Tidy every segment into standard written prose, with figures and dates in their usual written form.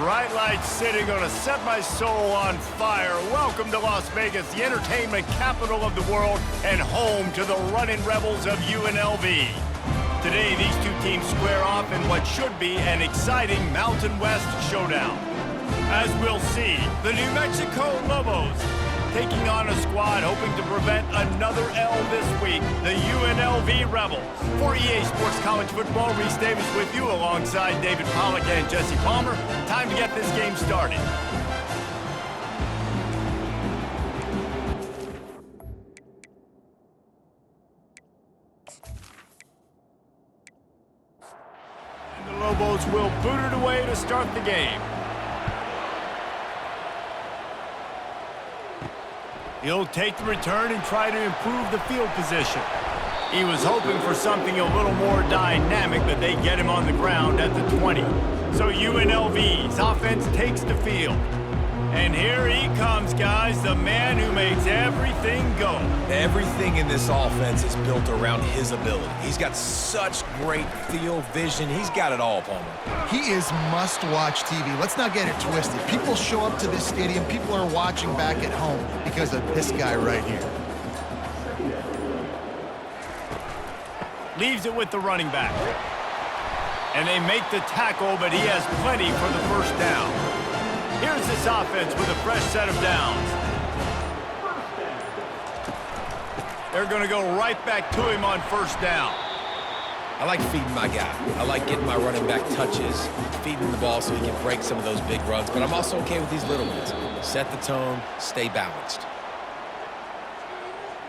Bright lights city, gonna set my soul on fire. Welcome to Las Vegas, the entertainment capital of the world and home to the running rebels of UNLV. Today, these two teams square off in what should be an exciting Mountain West showdown. As we'll see, the New Mexico Lobos taking on a squad hoping to prevent another L this week, the UNLV Rebels. For EA Sports College Football, Reese Davis with you alongside David Pollack and Jesse Palmer. Time to get this game started. And the Lobos will boot it away to start the game. He'll take the return and try to improve the field position. He was hoping for something a little more dynamic, but they get him on the ground at the 20. So UNLV's offense takes the field. And here he comes, guys, the man who makes everything go. Everything in this offense is built around his ability. He's got such great field vision. He's got it all, Palmer. He is must-watch TV. Let's not get it twisted. People show up to this stadium. People are watching back at home because of this guy right here. Leaves it with the running back. And they make the tackle, but he has plenty for the first down. Here's this offense with a fresh set of downs. They're going to go right back to him on first down. I like feeding my guy. I like getting my running back touches, feeding the ball so he can break some of those big runs, but I'm also okay with these little ones. Set the tone, stay balanced.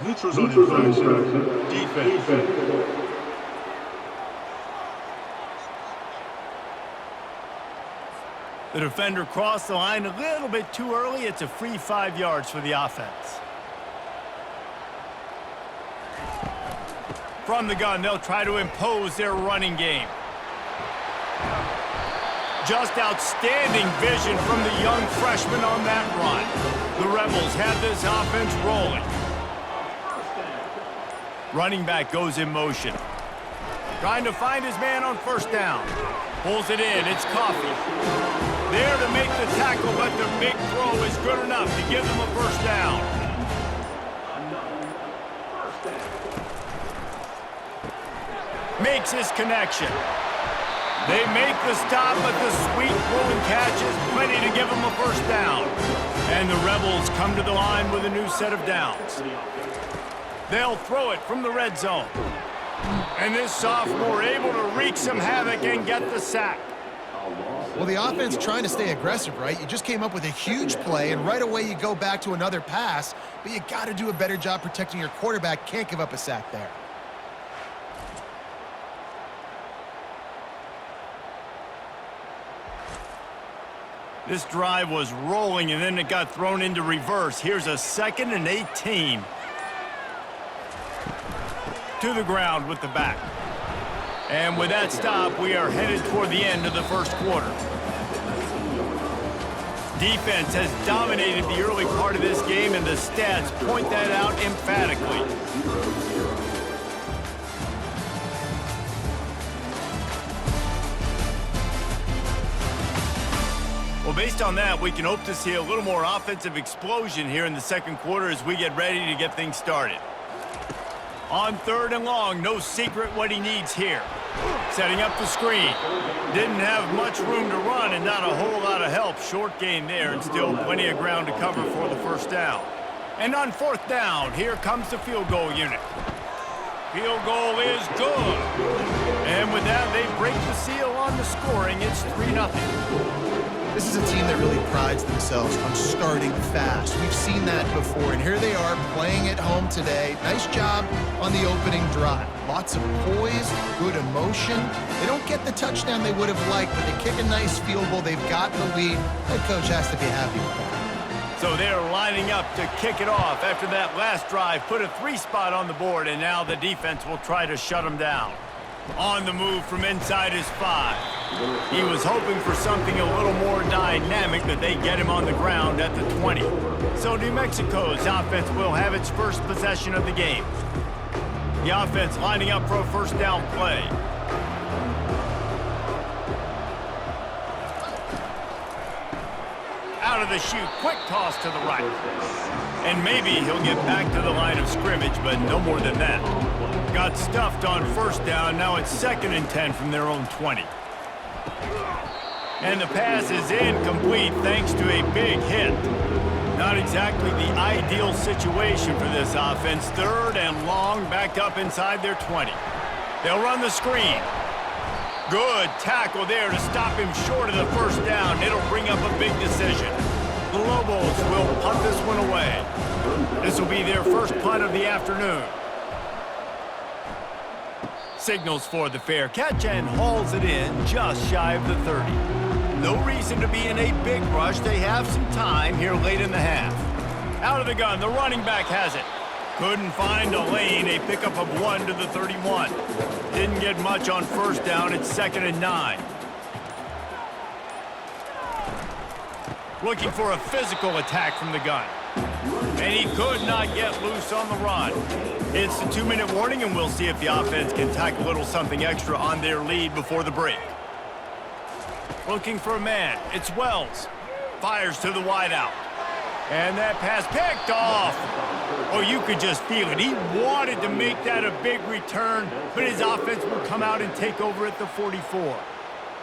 Neutrals on infraction. Defense. The defender crossed the line a little bit too early. It's a free 5 yards for the offense. From the gun, they'll try to impose their running game. Just outstanding vision from the young freshman on that run. The Rebels have this offense rolling. Running back goes in motion. Trying to find his man on first down. Pulls it in. It's Coffee. There to make the tackle, but the big throw is good enough to give them a first down. Makes his connection. They make the stop, but the sweet rolling catch is plenty to give them a first down. And the Rebels come to the line with a new set of downs. They'll throw it from the red zone. And this sophomore able to wreak some havoc and get the sack. Well, the offense trying to stay aggressive, right? You just came up with a huge play, and right away you go back to another pass, but you got to do a better job protecting your quarterback. Can't give up a sack there. This drive was rolling, and then it got thrown into reverse. Here's a 2nd and 18. To the ground with the back. And with that stop, we are headed toward the end of the first quarter. Defense has dominated the early part of this game, and the stats point that out emphatically. Well, based on that, we can hope to see a little more offensive explosion here in the second quarter as we get ready to get things started. On 3rd and long, no secret what he needs here. Setting up the screen. Didn't have much room to run and not a whole lot of help. Short gain there and still plenty of ground to cover for the first down. And on 4th down, here comes the field goal unit. Field goal is good. And with that, they break the seal on the scoring. It's 3-0. This is a team that really prides themselves on starting fast. We've seen that before, and here they are playing at home today. Nice job on the opening drive. Lots of poise, good emotion. They don't get the touchdown they would have liked, but they kick a nice field goal. They've got the lead. Head coach has to be happy with that. So they're lining up to kick it off after that last drive. Put a 3 spot on the board, and now the defense will try to shut them down. On the move from inside his 5. He was hoping for something a little more dynamic, but they get him on the ground at the 20. So New Mexico's offense will have its first possession of the game. The offense lining up for a first down play. Out of the chute, quick toss to the right. And maybe he'll get back to the line of scrimmage, but no more than that. Got stuffed on first down, now it's 2nd and 10 from their own 20. And the pass is incomplete thanks to a big hit. Not exactly the ideal situation for this offense. 3rd and long, back up inside their 20. They'll run the screen. Good tackle there to stop him short of the first down. It'll bring up a big decision. The Lobos will punt this one away. This will be their first punt of the afternoon. Signals for the fair catch and hauls it in just shy of the 30. No reason to be in a big rush. They have some time here late in the half. Out of the gun, the running back has it. Couldn't find a lane, a pickup of 1 to the 31. Didn't get much on first down, it's 2nd and 9. Looking for a physical attack from the gun. And he could not get loose on the run. It's the 2-minute warning, and we'll see if the offense can tack a little something extra on their lead before the break. Looking for a man, it's Wells. Fires to the wideout. And that pass picked off. Oh, you could just feel it. He wanted to make that a big return, but his offense will come out and take over at the 44.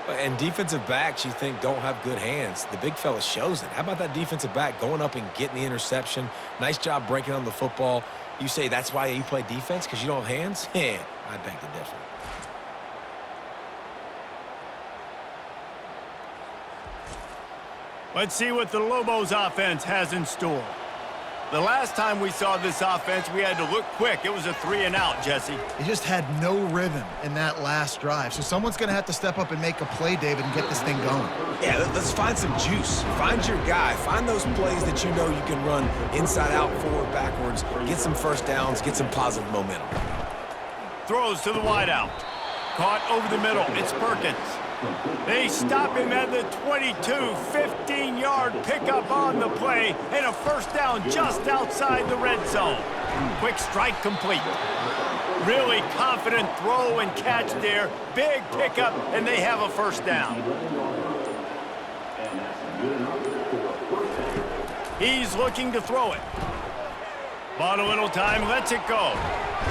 And defensive backs, you think, don't have good hands. The big fella shows it. How about that defensive back going up and getting the interception? Nice job breaking on the football. You say that's why you play defense, because you don't have hands? Yeah, I beg to differ. Let's see what the Lobos offense has in store. The last time we saw this offense, we had to look quick. It was a 3-and-out, Jesse. They just had no rhythm in that last drive. So someone's going to have to step up and make a play, David, and get this thing going. Yeah, let's find some juice. Find your guy. Find those plays that you know you can run inside out, forward, backwards. Get some first downs. Get some positive momentum. Throws to the wideout. Caught over the middle. It's Perkins. They stop him at the 22, 15-yard pickup on the play, and a first down just outside the red zone. Quick strike complete. Really confident throw and catch there. Big pickup, and they have a first down. He's looking to throw it. Bought a little time, lets it go.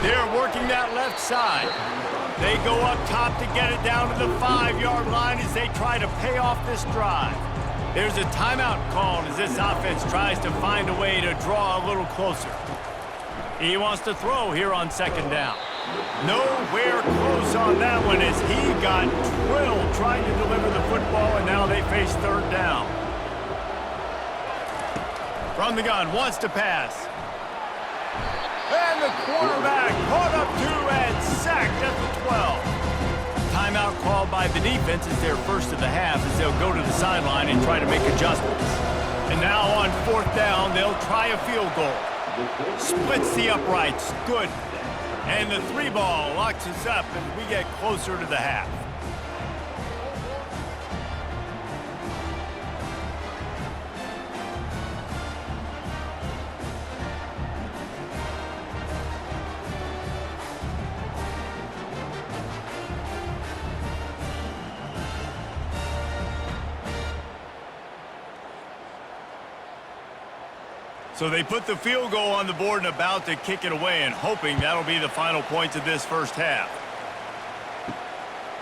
They're working that left side. They go up top to get it down to the 5-yard line as they try to pay off this drive. There's a timeout called as this offense tries to find a way to draw a little closer. He wants to throw here on 2nd down. Nowhere close on that one as he got drilled trying to deliver the football, and now they face 3rd down. From the gun, wants to pass. And the quarterback caught up to and sacked at the 12. Timeout called by the defense is their first of the half as they'll go to the sideline and try to make adjustments. And now on 4th down, they'll try a field goal. Splits the uprights. Good. And the 3-ball locks us up as we get closer to the half. So they put the field goal on the board and about to kick it away and hoping that'll be the final points of this first half.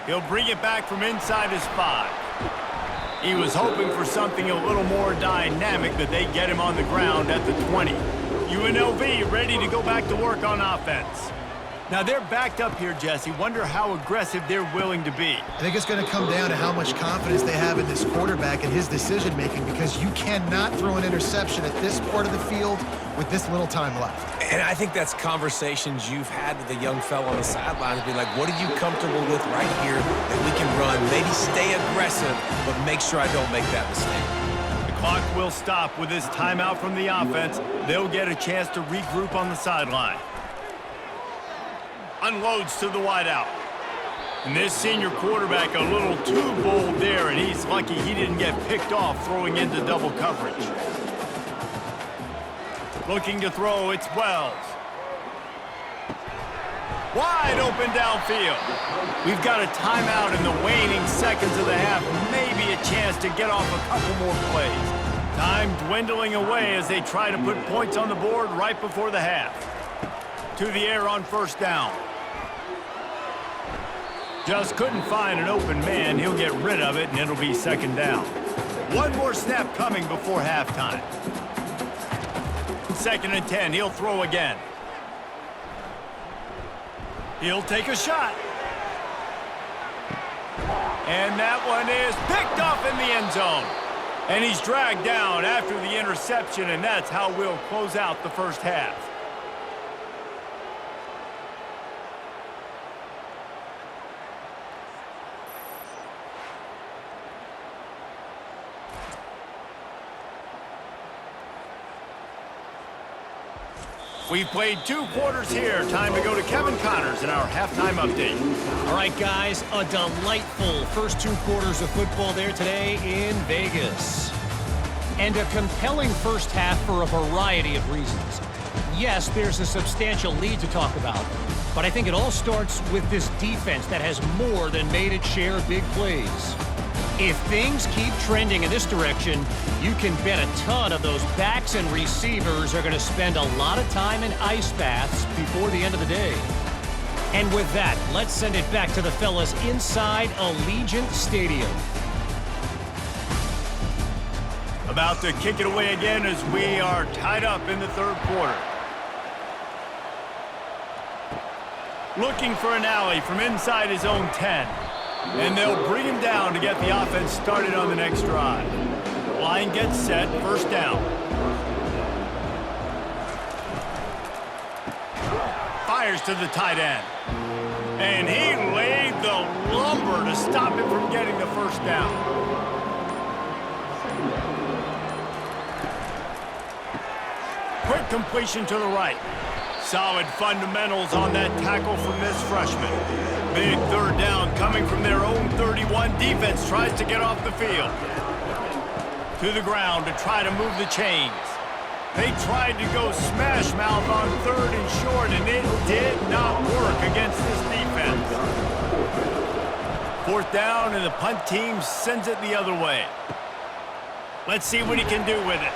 He'll bring it back from inside his 5. He was hoping for something a little more dynamic, but they get him on the ground at the 20. UNLV ready to go back to work on offense. Now they're backed up here, Jesse. Wonder how aggressive they're willing to be. I think it's going to come down to how much confidence they have in this quarterback and his decision-making, because you cannot throw an interception at this part of the field with this little time left. And I think that's conversations you've had with a young fellow on the sidelines. Be like, what are you comfortable with right here that we can run? Maybe stay aggressive, but make sure I don't make that mistake. The clock will stop with this timeout from the offense. They'll get a chance to regroup on the sideline. Unloads to the wideout. And this senior quarterback a little too bold there, and he's lucky he didn't get picked off throwing into double coverage. Looking to throw, it's Wells. Wide open downfield. We've got a timeout in the waning seconds of the half. Maybe a chance to get off a couple more plays. Time dwindling away as they try to put points on the board right before the half. To the air on first down. Just couldn't find an open man. He'll get rid of it, and it'll be second down. One more snap coming before halftime. 2nd and 10. He'll throw again. He'll take a shot. And that one is picked off in the end zone. And he's dragged down after the interception, and that's how we'll close out the first half. We've played 2 quarters here. Time to go to Kevin Connors in our halftime update. All right, guys, a delightful first 2 quarters of football there today in Vegas. And a compelling first half for a variety of reasons. Yes, there's a substantial lead to talk about, but I think it all starts with this defense that has more than made its share of big plays. If things keep trending in this direction, you can bet a ton of those backs and receivers are going to spend a lot of time in ice baths before the end of the day. And with that, let's send it back to the fellas inside Allegiant Stadium. About to kick it away again as we are tied up in the 3rd quarter. Looking for an alley from inside his own 10. And they'll bring him down to get the offense started on the next drive. Line gets set, first down. Fires to the tight end. And he laid the lumber to stop him from getting the first down. Quick completion to the right. Solid fundamentals on that tackle from this freshman. Big 3rd down coming from their own 31. Defense tries to get off the field. To the ground to try to move the chains. They tried to go smash mouth on 3rd and short, and it did not work against this defense. 4th down, and the punt team sends it the other way. Let's see what he can do with it.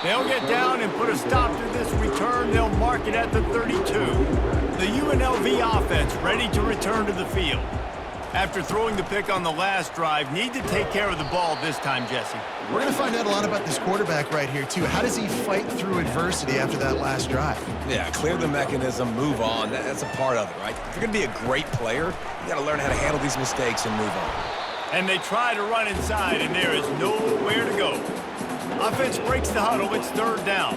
They'll get down and put a stop to this return. They'll mark it at the 32. The UNLV offense ready to return to the field. After throwing the pick on the last drive, need to take care of the ball this time, Jesse. We're going to find out a lot about this quarterback right here, too. How does he fight through adversity after that last drive? Yeah, clear the mechanism, move on. That's a part of it, right? If you're going to be a great player, you got to learn how to handle these mistakes and move on. And they try to run inside, and there is nowhere to go. Offense breaks the huddle. It's 3rd down.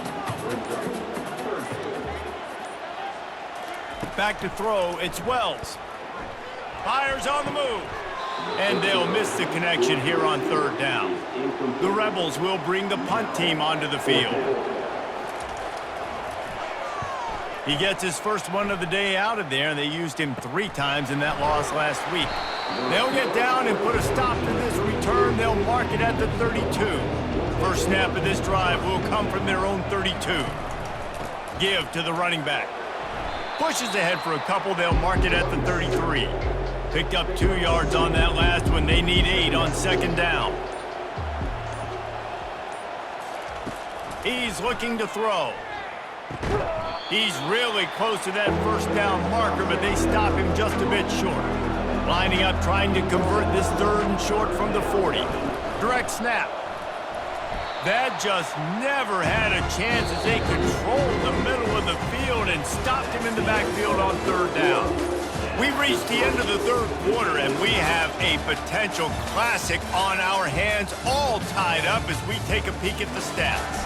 Back to throw. It's Wells. Fires on the move. And they'll miss the connection here on 3rd down. The Rebels will bring the punt team onto the field. He gets his first one of the day out of there, and they used him 3 times in that loss last week. They'll get down and put a stop to this return. They'll mark it at the 32. First snap of this drive will come from their own 32. Give to the running back. Pushes ahead for a couple. They'll mark it at the 33. Picked up 2 yards on that last one. They need 8 on 2nd down. He's looking to throw. He's really close to that first down marker, but they stop him just a bit short. Lining up, trying to convert this 3rd and short from the 40. Direct snap. That just never had a chance as they controlled the middle of the field and stopped him in the backfield on 3rd down. We reached the end of the 3rd quarter, and we have a potential classic on our hands, all tied up as we take a peek at the stats.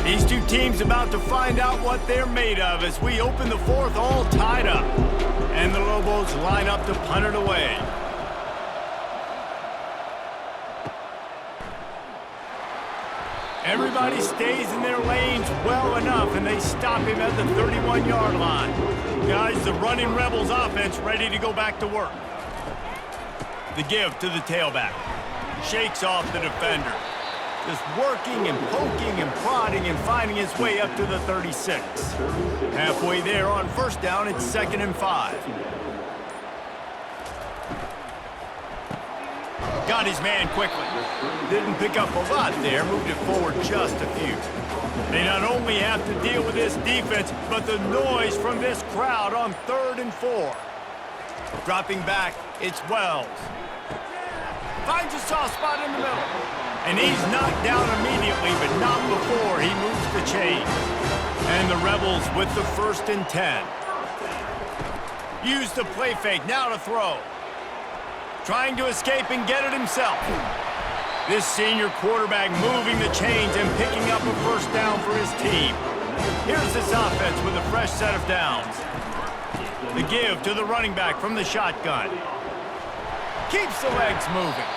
These 2 teams about to find out what they're made of as we open the 4th all tied up. And the Lobos line up to punt it away. Everybody stays in their lanes well enough, and they stop him at the 31-yard line. Guys, the running Rebels offense ready to go back to work. The give to the tailback. Shakes off the defender. Just working and poking and prodding and finding his way up to the 36. Halfway there on first down, it's 2nd and 5. got his man quickly. Didn't pick up a lot there, moved it forward just a few. They not only have to deal with this defense, but the noise from this crowd on 3rd and 4. Dropping back, it's Wells. Finds a soft spot in the middle. And he's knocked down immediately, but not before he moves the chains. And the Rebels with the 1st and 10. Use the play fake, now to throw. Trying to escape and get it himself. This senior quarterback moving the chains and picking up a 1st down for his team. Here's this offense with a fresh set of downs. The give to the running back from the shotgun. Keeps the legs moving.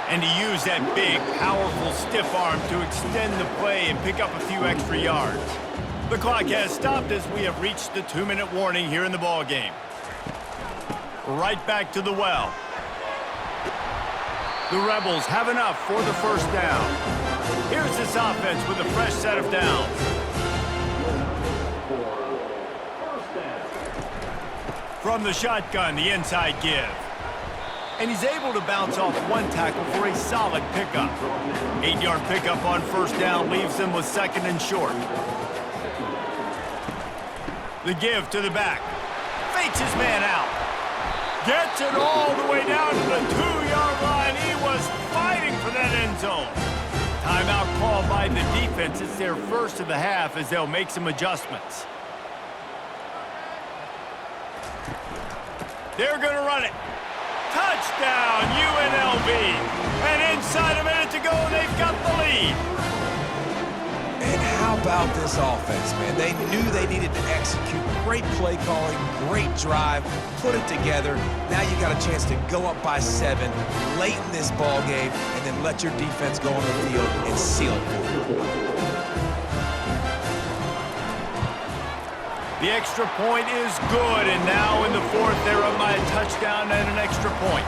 And to use that big, powerful stiff arm to extend the play and pick up a few extra yards. The clock has stopped as we have reached the 2-minute warning here in the ballgame. Right back to the well. The Rebels have enough for the 1st down. Here's this offense with a fresh set of downs. From the shotgun, the inside give. And he's able to bounce off one tackle for a solid pickup. 8-yard pickup on 1st down leaves them with 2nd and short. The give to the back. Fakes his man out. Gets it all the way down to the 2-yard line. He was fighting for that end zone. Timeout called by the defense. It's their 1st of the half as they'll make some adjustments. They're going to run it. Touchdown, UNLV. And inside a minute to go, they've got the lead. And how about this offense, man? They knew they needed to execute. Great play calling, great drive, put it together. Now you got a chance to go up by 7 late in this ball game and then let your defense go on the field and seal it for you. The extra point is good, and now in the 4th, they're up by a touchdown and an extra point.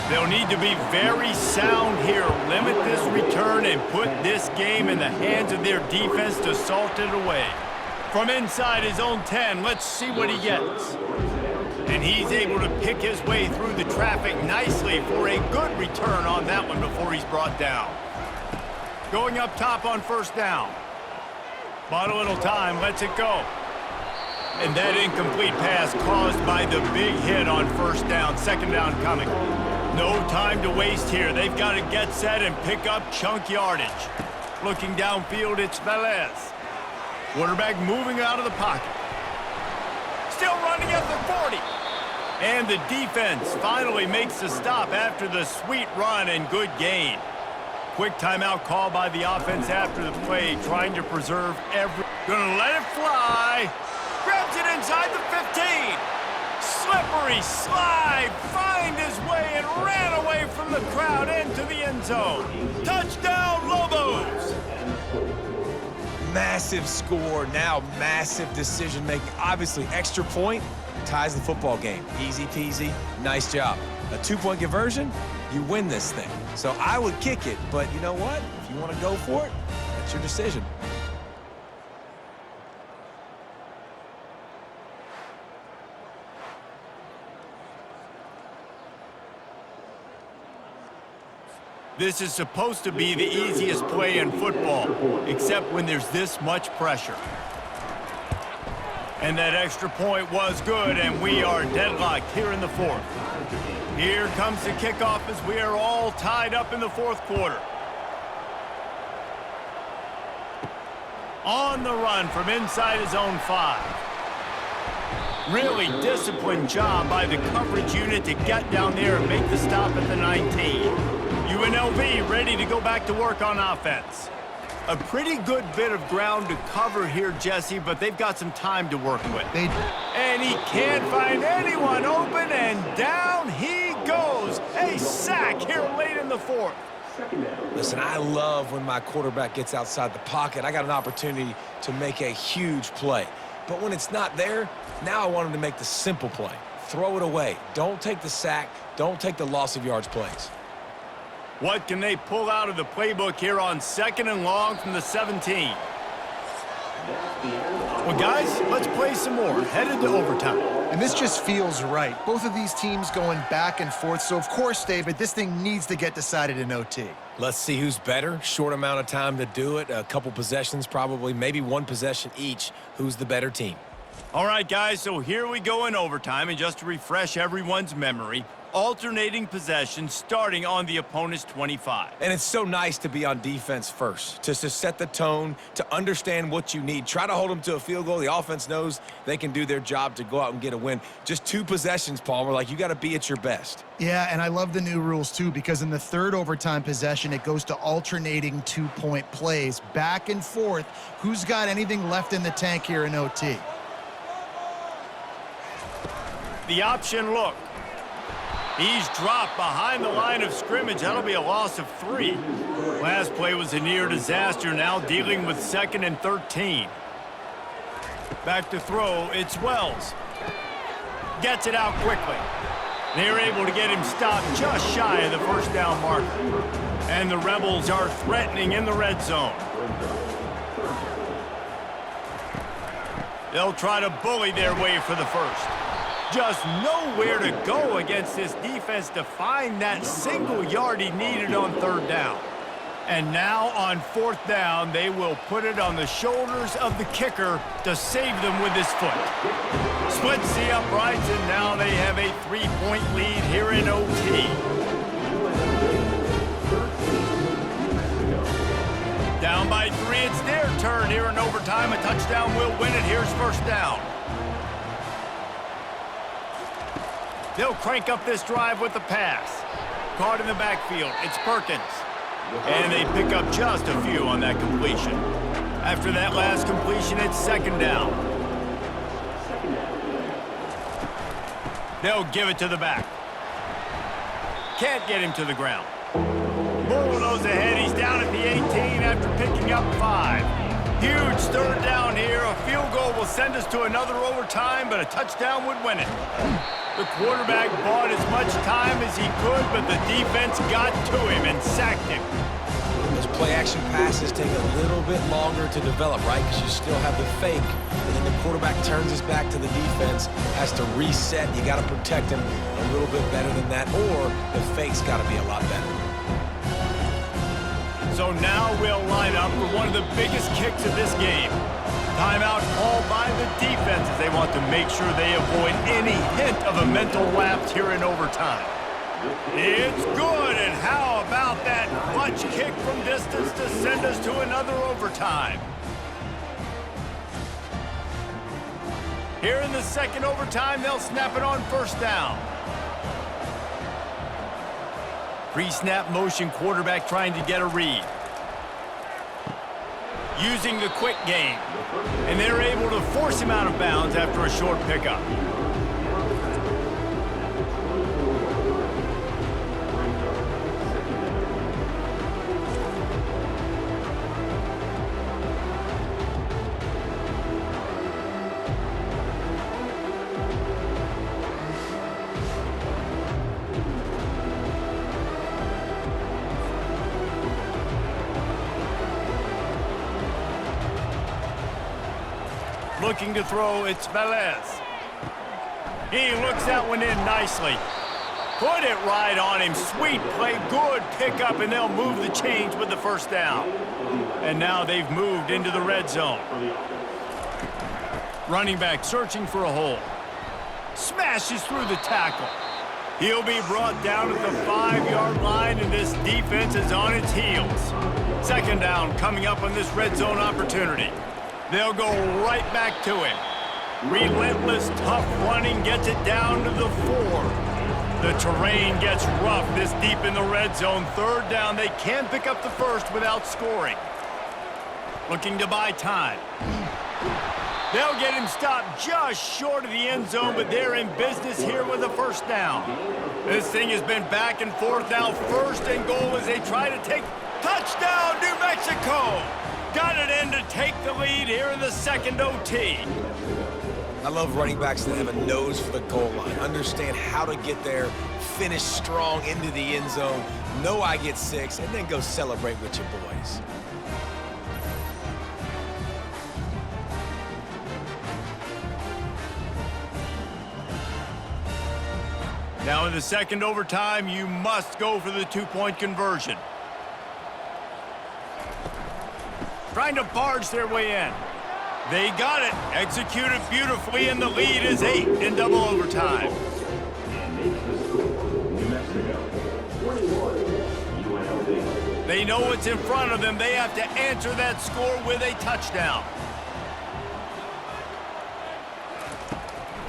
They'll need to be very sound here, limit this return, and put this game in the hands of their defense to salt it away. From inside his own 10, let's see what he gets. And he's able to pick his way through the traffic nicely for a good return on that one before he's brought down. Going up top on 1st down. Bought a little time, lets it go. And that incomplete pass caused by the big hit on 1st down, 2nd down coming. No time to waste here. They've got to get set and pick up chunk yardage. Looking downfield, it's Velez. Quarterback moving out of the pocket. Still running at the 40. And the defense finally makes the stop after the sweet run and good gain. Quick timeout call by the offense after the play, trying to preserve every... Gonna let it fly. Grabs it inside the 15. Slippery slide, find his way and ran away from the crowd into the end zone. Touchdown, Lobos! Massive score, now massive decision making. Obviously, extra point ties the football game. Easy peasy, nice job. A 2-point conversion, you win this thing. So I would kick it, but you know what? If you want to go for it, that's your decision. This is supposed to be the easiest play in football, except when there's this much pressure. And that extra point was good, and we are deadlocked here in the 4th. Here comes the kickoff as we are all tied up in the 4th quarter. On the run from inside his own 5. Really disciplined job by the coverage unit to get down there and make the stop at the 19. UNLV ready to go back to work on offense. A pretty good bit of ground to cover here, Jesse, but they've got some time to work with. And he can't find anyone open, and down he goes. A sack here late in the 4th. Listen, I love when my quarterback gets outside the pocket. I got an opportunity to make a huge play. But when it's not there, now I want him to make the simple play. Throw it away. Don't take the sack. Don't take the loss of yards plays. What can they pull out of the playbook here on 2nd and long from the 17? Well, guys, let's play some more. Headed to overtime. And this just feels right. Both of these teams going back and forth. So, of course, David, this thing needs to get decided in OT. Let's see who's better. Short amount of time to do it. A couple possessions probably, maybe one possession each. Who's the better team? All right, guys, so here we go in overtime. And just to refresh everyone's memory, alternating possessions starting on the opponent's 25. And it's so nice to be on defense first, to set the tone, to understand what you need. Try to hold them to a field goal. The offense knows they can do their job to go out and get a win. Just 2 possessions, Palmer, like you got to be at your best. Yeah, and I love the new rules, too, because in the third overtime possession, it goes to alternating 2-point plays, back and forth. Who's got anything left in the tank here in OT? The option look. He's dropped behind the line of scrimmage. That'll be a loss of 3. Last play was a near disaster, now dealing with 2nd and 13. Back to throw, it's Wells. Gets it out quickly. They're able to get him stopped just shy of the first down marker. And the Rebels are threatening in the red zone. They'll try to bully their way for the first. Just nowhere to go against this defense to find that single yard he needed on 3rd down. And now on 4th down, they will put it on the shoulders of the kicker to save them with his foot. Splits the uprights, and now they have a 3-point lead here in OT. Down by 3, it's their turn here in overtime. A touchdown will win it. Here's 1st down. They'll crank up this drive with the pass. Caught in the backfield, it's Perkins. And they pick up just a few on that completion. After that last completion, it's 2nd down. They'll give it to the back. Can't get him to the ground. Bullnose ahead, he's down at the 18 after picking up 5. Huge 3rd down here. A field goal will send us to another overtime, but a touchdown would win it. The quarterback bought as much time as he could, but the defense got to him and sacked him. Those play-action passes take a little bit longer to develop, right? Because you still have the fake, and then the quarterback turns his back to the defense, has to reset. You got to protect him a little bit better than that, or the fake's got to be a lot better. So now we'll line up for one of the biggest kicks of this game. Timeout called by the defense as they want to make sure they avoid any hint of a mental lapse here in overtime. It's good, and how about that clutch kick from distance to send us to another overtime? Here in the 2nd overtime, they'll snap it on 1st down. Pre-snap motion, quarterback trying to get a read. Using the quick game. And they're able to force him out of bounds after a short pickup. Looking to throw, it's Velez. He looks that one in nicely. Put it right on him. Sweet play, good pickup, and they'll move the chains with the 1st down. And now they've moved into the red zone. Running back searching for a hole. Smashes through the tackle. He'll be brought down at the 5-yard line, and this defense is on its heels. 2nd down coming up on this red zone opportunity. They'll go right back to him. Relentless, tough running gets it down to the 4. The terrain gets rough this deep in the red zone. 3rd down, they can pick up the first without scoring. Looking to buy time. They'll get him stopped just short of the end zone, but they're in business here with a 1st down. This thing has been back and forth now. 1st and goal as they try to take touchdown, New Mexico. Got it in to take the lead here in the 2nd OT. I love running backs that have a nose for the goal line, understand how to get there, finish strong into the end zone, know I get 6, and then go celebrate with your boys. Now in the second overtime, you must go for the two-point conversion. Trying to barge their way in. They got it. Executed beautifully, and the lead is 8 in double overtime. They know what's in front of them. They have to answer that score with a touchdown.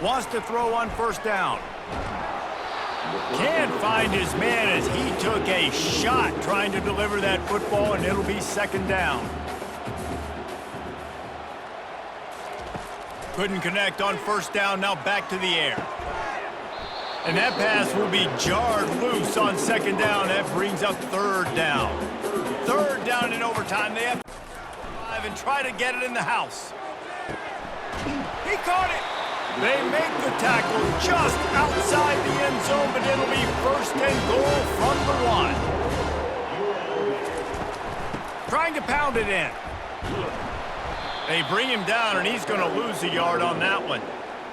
Wants to throw on first down. Can't find his man as he took a shot trying to deliver that football, and it'll be second down. Couldn't connect on first down, now back to the air. And that pass will be jarred loose on second down. That brings up third down. Third down in overtime. They have to drive and try to get it in the house. He caught it. They make the tackle just outside the end zone, but it'll be first and goal from the 1. Trying to pound it in. They bring him down, and he's going to lose a yard on that one.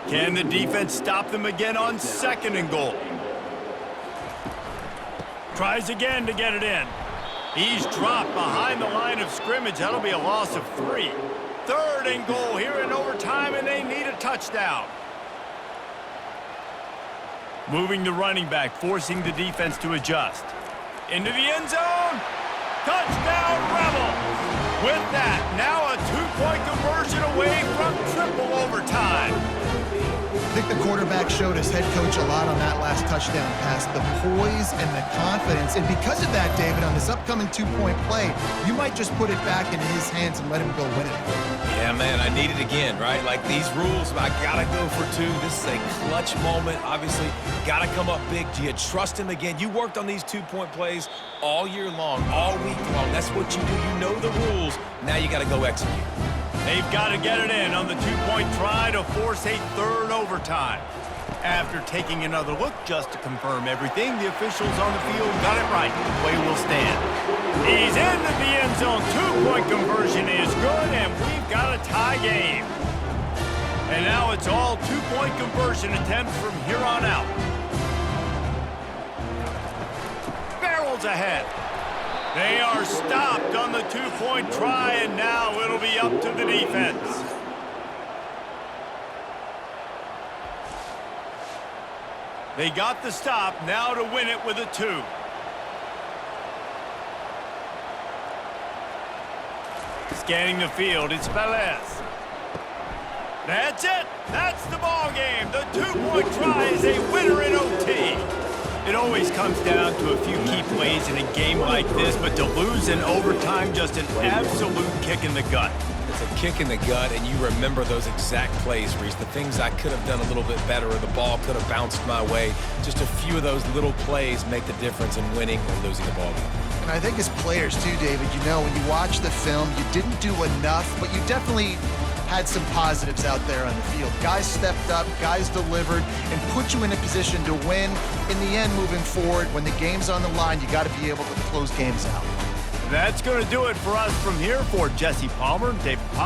Can the defense stop them again on second and goal? Tries again to get it in. He's dropped behind the line of scrimmage. That'll be a loss of 3. Third and goal here in overtime, and they need a touchdown. Moving the running back, forcing the defense to adjust. Into the end zone. Touchdown, Rebels. With that, now a two-point conversion away from triple overtime. I think the quarterback showed his head coach a lot on that last touchdown pass, the poise and the confidence. And because of that, David, on this upcoming two-point play, you might just put it back in his hands and let him go win it. Yeah, man, I need it again, right? Like these rules, I got to go for 2. This is a clutch moment. Obviously, got to come up big. Do you trust him again? You worked on these two-point plays all year long, all week long. That's what you do. You know the rules. Now you got to go execute. They've got to get it in on the two-point try to force a third overtime. After taking another look just to confirm everything, the officials on the field got it right. The play will stand. He's into the end zone. Two-point conversion is good, and we've got a tie game. And now it's all two-point conversion attempts from here on out. Barrels ahead. They are stopped on the two-point try, and now it'll be up to the defense. They got the stop, now to win it with a 2. Scanning the field, it's Velez. That's it. That's the ball game. The two-point try is a winner in OT. It always comes down to a few key plays in a game like this, but to lose in overtime, just an absolute kick in the gut. It's a kick in the gut, and you remember those exact plays, Reese. The things I could have done a little bit better, or the ball could have bounced my way. Just a few of those little plays make the difference in winning or losing the ball game. And I think as players too, David, you know, when you watch the film, you didn't do enough, but you definitely had some positives out there on the field. Guys stepped up, guys delivered, and put you in a position to win. In the end, moving forward, when the game's on the line, you got to be able to close games out. That's going to do it for us from here. For Jesse Palmer, David Pop.